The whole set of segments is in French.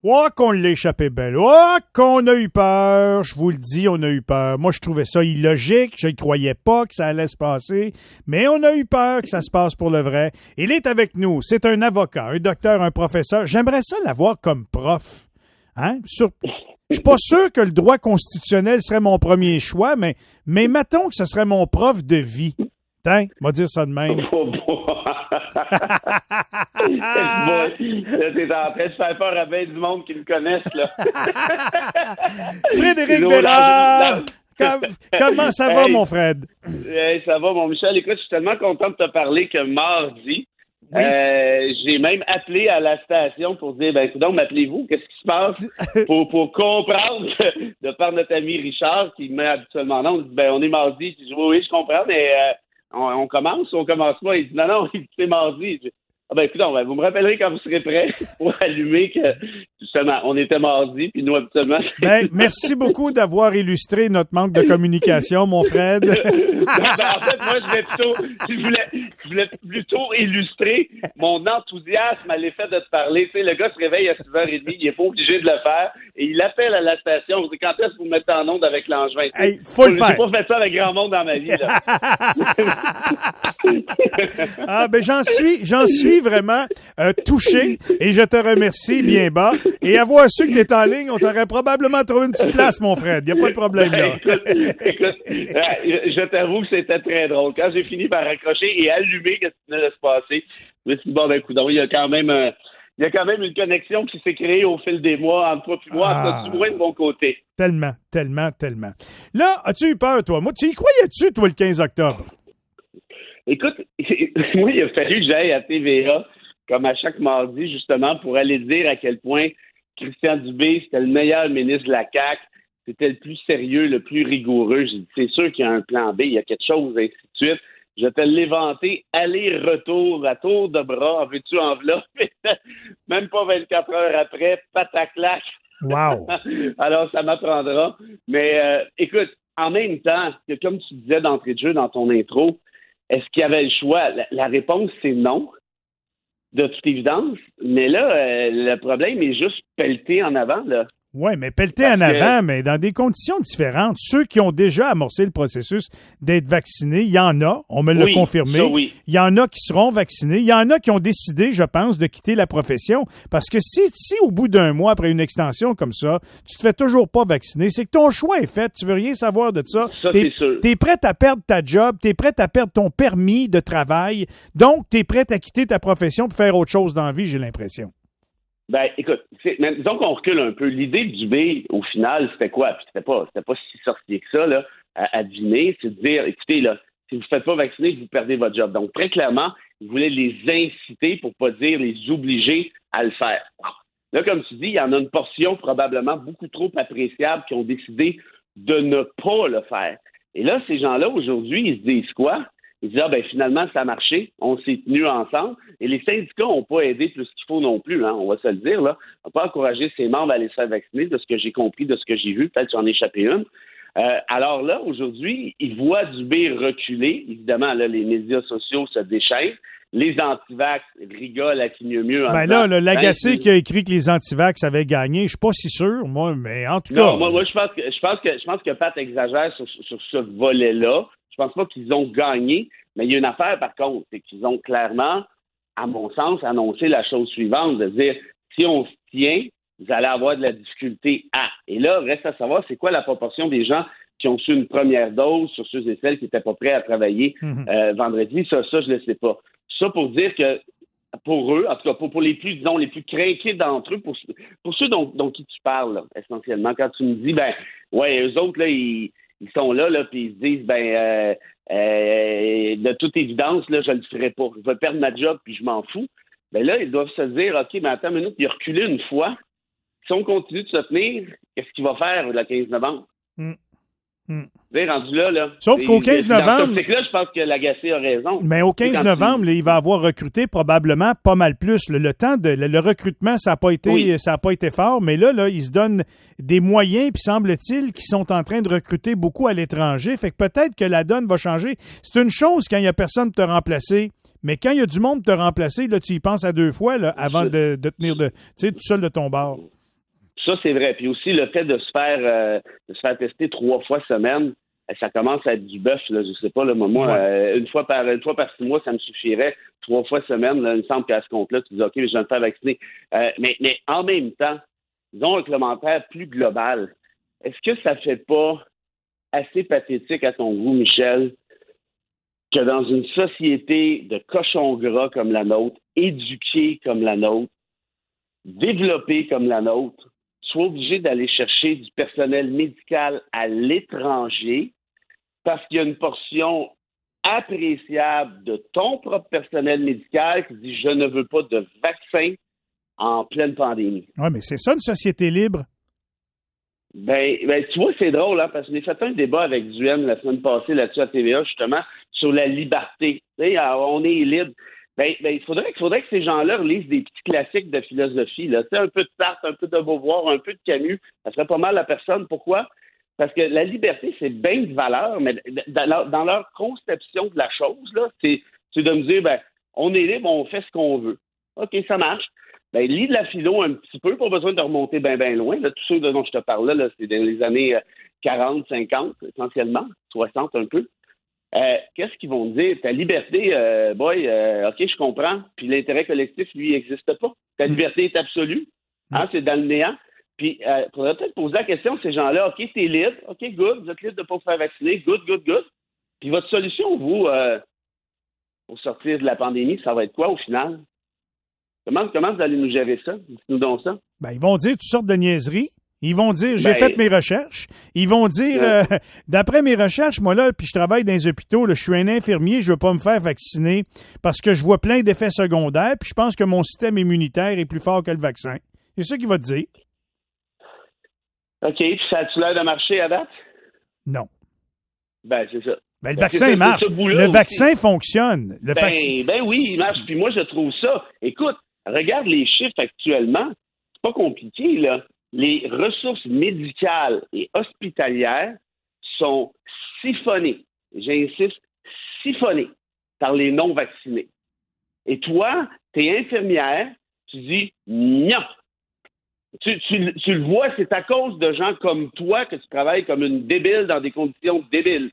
Oh, qu'on l'a échappé belle. Oh, qu'on a eu peur. Je vous le dis, on a eu peur. Moi, je trouvais ça illogique. Je ne croyais pas que ça allait se passer. Mais on a eu peur que ça se passe pour le vrai. Il est avec nous. C'est un avocat, un docteur, un professeur. J'aimerais ça l'avoir comme prof. Hein? Je suis pas sûr que le droit constitutionnel serait mon premier choix, mais mettons que ce serait mon prof de vie. Tiens, on va dire ça de même. T'es en train de faire peur à bien du monde qui me connaissent, là. Frédéric Bérard! Comment ça va, mon Fred? Ça va, mon Michel. Écoute, je suis tellement content de te parler que mardi, oui. J'ai même appelé à la station pour dire, donc, m'appelez-vous? Qu'est-ce qui se passe? pour comprendre de par notre ami Richard, qui met habituellement non, on dit, on est mardi. Je dis, oui, je comprends, mais on commence ou on commence pas? Il dit, non, c'est mardi. Écoute, vous me rappellerez quand vous serez prêts pour allumer que, justement, on était mardi, puis nous, habituellement... merci beaucoup d'avoir illustré notre manque de communication, mon Fred. En fait, moi, je voulais plutôt illustrer mon enthousiasme à l'effet de te parler. Tu sais, le gars se réveille à 6h30, il est pas obligé de le faire, et il appelle à la station, on dit, quand est-ce que vous me mettez en onde avec l'Angevin? Hey, faut le faire. J'ai pas fait ça avec grand monde dans ma vie, là. J'en suis vraiment touché et je te remercie bien bas. Et avoir su que tu es en ligne, on t'aurait probablement trouvé une petite place, mon Fred. Il n'y a pas de problème là. Écoute, je t'avoue que c'était très drôle. Quand j'ai fini par raccrocher et allumer ce qui venait de se passer, je me suis dit, il y a quand même une connexion qui s'est créée au fil des mois entre toi et moi, du moins de mon côté. Tellement, tellement, tellement. Là, as-tu eu peur, toi? Moi, tu y croyais-tu, toi, le 15 octobre? Écoute, moi, il a fallu que j'aille à TVA, comme à chaque mardi, justement, pour aller dire à quel point Christian Dubé, c'était le meilleur ministre de la CAQ, c'était le plus sérieux, le plus rigoureux. J'ai dit, c'est sûr qu'il y a un plan B, il y a quelque chose, ainsi de suite. Je te l'ai vanté, aller-retour, à tour de bras, en veux-tu enveloppe? Même pas 24 heures après, pataclac. Wow! Alors, ça m'apprendra. Mais écoute, en même temps, que comme tu disais d'entrée de jeu dans ton intro, est-ce qu'il y avait le choix? La réponse, c'est non, de toute évidence. Mais là, le problème est juste pelleté en avant, là. Oui, mais pelleté en avant, mais dans des conditions différentes. Ceux qui ont déjà amorcé le processus d'être vaccinés, il y en a, on me l'a confirmé. Oui. Il y en a qui seront vaccinés. Il y en a qui ont décidé, je pense, de quitter la profession. Parce que si au bout d'un mois, après une extension comme ça, tu te fais toujours pas vacciner, c'est que ton choix est fait. Tu veux rien savoir de ça. C'est sûr. T'es prête à perdre ta job, t'es prête à perdre ton permis de travail. Donc, t'es prête à quitter ta profession pour faire autre chose dans la vie, j'ai l'impression. Écoute, disons qu'on recule un peu. L'idée du B, au final, c'était quoi? Puis c'était pas si sorcier que ça, là, à deviner. C'est de dire, écoutez, là, si vous ne faites pas vacciner, vous perdez votre job. Donc, très clairement, ils voulaient les inciter, pour pas dire les obliger à le faire. Là, comme tu dis, il y en a une portion probablement beaucoup trop appréciable qui ont décidé de ne pas le faire. Et là, ces gens-là, aujourd'hui, ils se disent quoi? Ils disent, finalement, ça a marché, on s'est tenus ensemble, et les syndicats n'ont pas aidé plus qu'il faut non plus, hein, on va se le dire, là. On n'a pas encouragé ses membres à aller se faire vacciner, de ce que j'ai compris, de ce que j'ai vu, peut-être j'en ai échappé une. Alors là, aujourd'hui, ils voient Dubé reculer, évidemment, là, les médias sociaux se déchaînent, les antivax rigolent à qui mieux. L'agacé qui a écrit que les antivax avaient gagné, je suis pas si sûr, moi, mais en tout cas... Non, moi, je pense que Pat exagère sur ce volet-là. Je pense pas qu'ils ont gagné, mais il y a une affaire, par contre, c'est qu'ils ont clairement, à mon sens, annoncé la chose suivante, de dire, si on se tient, vous allez avoir de la difficulté à. Et là, reste à savoir, c'est quoi la proportion des gens qui ont su une première dose sur ceux et celles qui n'étaient pas prêts à travailler vendredi. Ça, je ne le sais pas. Ça pour dire que, pour eux, en tout cas, pour les plus, disons, les plus craqués d'entre eux, pour ceux dont qui tu parles, là, essentiellement, quand tu me dis, eux autres, là, ils sont là, puis ils se disent, de toute évidence, là, je le ferai pas. Je vais perdre ma job, puis je m'en fous. Là, ils doivent se dire, OK, mais attends une minute, il a reculé une fois. Si on continue de se tenir, qu'est-ce qu'il va faire le 15 novembre? Rendu là. Sauf qu'au 15 novembre... Là, je pense que l'agacé a raison. Mais au 15 novembre, là, il va avoir recruté probablement pas mal plus. Le temps de le recrutement, ça n'a pas été fort, mais là, il se donne des moyens, puis semble-t-il qu'ils sont en train de recruter beaucoup à l'étranger. Fait que peut-être que la donne va changer. C'est une chose quand il n'y a personne pour te remplacer. Mais quand il y a du monde pour te remplacer, là, tu y penses à deux fois là, avant de tenir tout seul de ton bord. Ça, c'est vrai. Puis aussi, le fait de se faire tester 3 fois semaine, ça commence à être du bœuf, là, je sais pas, là, moi, une fois par 6 mois, ça me suffirait. 3 fois semaine, là, il me semble qu'à ce compte-là, tu dis, OK, je vais me faire vacciner. Mais en même temps, disons un commentaire plus global. Est-ce que ça fait pas assez pathétique à ton goût, Michel, que dans une société de cochons gras comme la nôtre, éduquée comme la nôtre, développée comme la nôtre, soit obligé d'aller chercher du personnel médical à l'étranger parce qu'il y a une portion appréciable de ton propre personnel médical qui dit « Je ne veux pas de vaccin en pleine pandémie ». Oui, mais c'est ça, une société libre. Ben, tu vois, c'est drôle, hein, parce qu'on a fait un débat avec Duhem la semaine passée là-dessus à TVA, justement, sur la liberté. Tu sais, on est libre. Il faudrait que ces gens-là lisent des petits classiques de philosophie, là. Tu sais, un peu de Sartre, un peu de Beauvoir, un peu de Camus. Ça ferait pas mal à personne. Pourquoi? Parce que la liberté, c'est bien de valeur, mais dans leur conception de la chose, là, c'est de me dire, on est libre, on fait ce qu'on veut. OK, ça marche. Lis de la philo un petit peu, pas besoin de remonter bien loin. Là, tous ceux dont je te parle là, c'est dans les années 40, 50, essentiellement, 60 un peu. Qu'est-ce qu'ils vont dire? Ta liberté, OK, je comprends. Puis l'intérêt collectif, lui, n'existe pas. Ta liberté est absolue. Hein, c'est dans le néant. Puis, il faudrait peut-être poser la question à ces gens-là. OK, t'es libre. OK, good. Vous êtes libre de ne pas vous faire vacciner. Good. Puis votre solution, vous, pour sortir de la pandémie, ça va être quoi au final? Comment vous allez nous gérer ça? Dites-nous donc ça. Ils vont dire toutes sortes de niaiseries. Ils vont dire, j'ai fait mes recherches. Ils vont dire, d'après mes recherches, moi là, puis je travaille dans les hôpitaux, là, je suis un infirmier, je veux pas me faire vacciner parce que je vois plein d'effets secondaires, puis je pense que mon système immunitaire est plus fort que le vaccin. C'est ça qu'il va te dire. OK, puis ça a-tu l'air de marcher à date? Non. C'est ça. Le vaccin marche. Le vaccin fonctionne. Oui, il marche. Puis moi, je trouve ça. Écoute, regarde les chiffres actuellement. C'est pas compliqué, là. Les ressources médicales et hospitalières sont siphonnées. J'insiste, siphonnées par les non-vaccinés. Et toi, tu es infirmière, tu dis non. Tu le vois, c'est à cause de gens comme toi que tu travailles comme une débile dans des conditions débiles.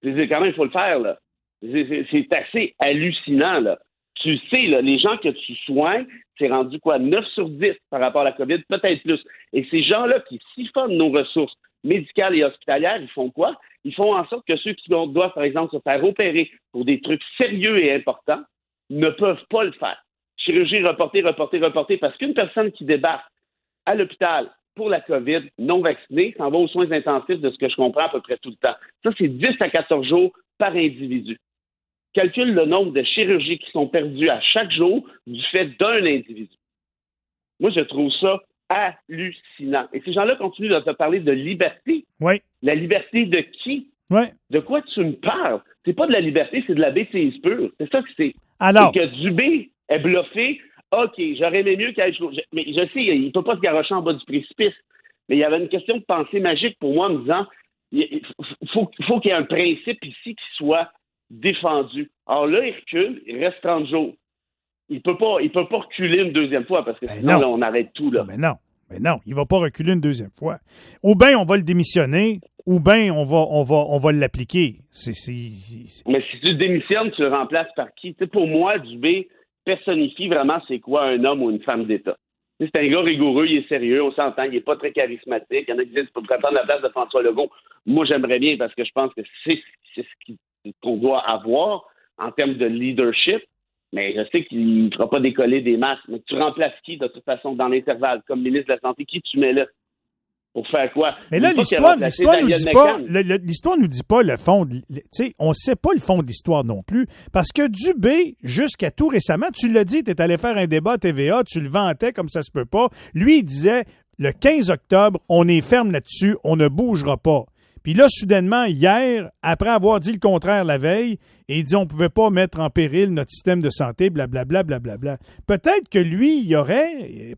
Quand même, il faut le faire, là. C'est assez hallucinant, là. Tu sais, là, les gens que tu soignes, c'est rendu 9 sur 10 par rapport à la COVID, peut-être plus. Et ces gens-là qui siphonnent nos ressources médicales et hospitalières, ils font quoi? Ils font en sorte que ceux qui doivent, par exemple, se faire opérer pour des trucs sérieux et importants ne peuvent pas le faire. Chirurgie reportée, parce qu'une personne qui débarque à l'hôpital pour la COVID, non vaccinée, s'en va aux soins intensifs de ce que je comprends à peu près tout le temps. Ça, c'est 10 à 14 jours par individu. Calcule le nombre de chirurgies qui sont perdues à chaque jour du fait d'un individu. Moi, je trouve ça hallucinant. Et ces gens-là continuent de te parler de liberté. Oui. La liberté de qui? Oui. De quoi tu me parles? C'est pas de la liberté, c'est de la bêtise pure. C'est ça que c'est. Alors. Et que Dubé est bluffé. OK, j'aurais aimé mieux qu'il aille... Mais je sais, il ne peut pas se garrocher en bas du précipice. Mais il y avait une question de pensée magique pour moi en me disant il faut qu'il y ait un principe ici qui soit défendu. Alors là, il recule, il reste 30 jours. Il peut pas reculer une deuxième fois parce que sinon, là, on arrête tout. Là. Mais non, il va pas reculer une deuxième fois. Ou bien on va le démissionner, ou bien on va l'appliquer. Mais si tu démissionnes, tu le remplaces par qui? Tu sais, pour moi, Dubé personnifie vraiment c'est quoi un homme ou une femme d'État. C'est un gars rigoureux, il est sérieux, on s'entend, il n'est pas très charismatique. Il y en a qui disent pour prendre la place de François Legault. Moi, j'aimerais bien parce que je pense que c'est ce qu'on doit avoir en termes de leadership. Mais je sais qu'il ne fera pas décoller des masses. Mais tu remplaces qui, de toute façon, dans l'intervalle, comme ministre de la Santé? Qui tu mets là? Pour faire quoi? Mais là, l'histoire nous dit pas le fond. On ne sait pas le fond de l'histoire non plus. Parce que Dubé, jusqu'à tout récemment, tu l'as dit, tu es allé faire un débat à TVA, tu le vantais comme ça se peut pas. Lui, il disait, le 15 octobre, on est ferme là-dessus, on ne bougera pas. Puis là, soudainement, hier, après avoir dit le contraire la veille, et il dit on ne pouvait pas mettre en péril notre système de santé, blablabla, blablabla. Peut-être que lui,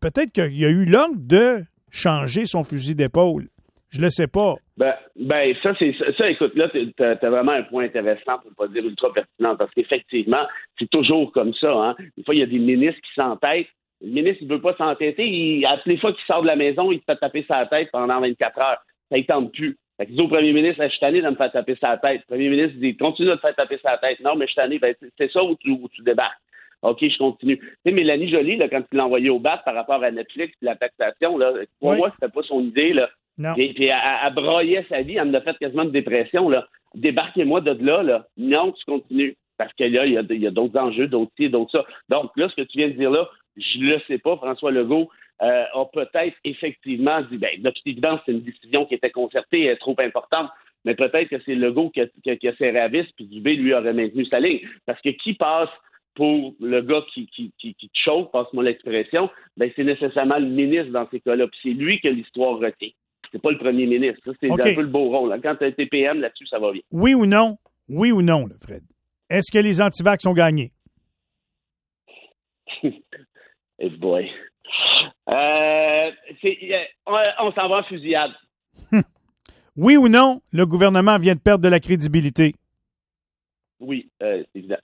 peut-être qu'il y a eu l'ordre de changer son fusil d'épaule. Je le sais pas. Ça, écoute, là, t'as vraiment un point intéressant, pour ne pas dire ultra pertinent, parce qu'effectivement, c'est toujours comme ça, hein. Des fois, il y a des ministres qui s'entêtent Le ministre, il veut pas s'entêter. À toutes les fois qu'il sort de la maison, il se fait taper sa tête pendant 24 heures. Ça ne tente plus. Fait qu'il dit au premier ministre, je suis tanné de me faire taper sa tête. Le premier ministre dit, continue de te faire taper sa tête. Non, mais je suis tanné. Ben, c'est ça où tu débarques. OK, je continue. Tu sais, Mélanie Joly, là, quand tu l'as envoyé au BAT par rapport à Netflix et la taxation, là, pour moi, c'était pas son idée, là. Non. Puis elle broyait sa vie, elle me l'a fait quasiment de dépression, là. Débarquez-moi de là, là. Non, tu continues. Parce que là, il y a d'autres enjeux, d'autres ci, d'autres ça. Donc là, ce que tu viens de dire là, je le sais pas, François Legault a peut-être effectivement dit, de toute évidence, c'est une décision qui était concertée, elle est trop importante, mais peut-être que c'est Legault qui a serré à vis, puis Dubé, lui, aurait maintenu sa ligne. Parce que qui passe pour le gars qui te chauffe, passe-moi l'expression, c'est nécessairement le ministre dans ces cas-là. Puis c'est lui que l'histoire retient. C'est pas le premier ministre. Ça, c'est un peu le beau rôle. Quand tu as été PM, là-dessus, ça va bien. Oui ou non, là, Fred? Est-ce que les antivax ont gagné? Hey boy. On s'en va en fusillade. Oui ou non, le gouvernement vient de perdre de la crédibilité? Oui, c'est évident.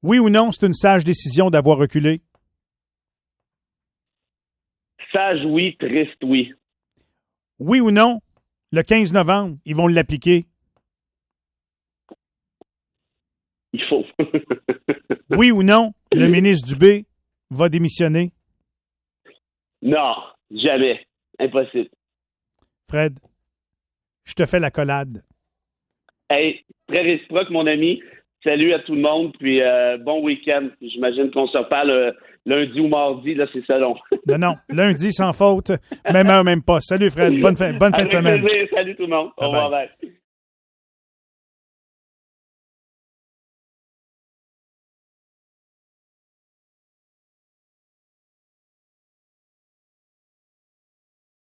Oui ou non, c'est une sage décision d'avoir reculé? Sage, oui. Triste, oui. Oui ou non, le 15 novembre, ils vont l'appliquer? Il faut. Oui ou non, le ministre Dubé va démissionner? Non, jamais. Impossible. Fred, je te fais l'accolade. Hey, très réciproque, mon ami. Salut à tout le monde, puis bon week-end. J'imagine qu'on se reparle lundi ou mardi, là, c'est ça long. Non, lundi sans faute, même heure, même pas. Salut Fred, bonne fin de semaine. Salut tout le monde. Au revoir.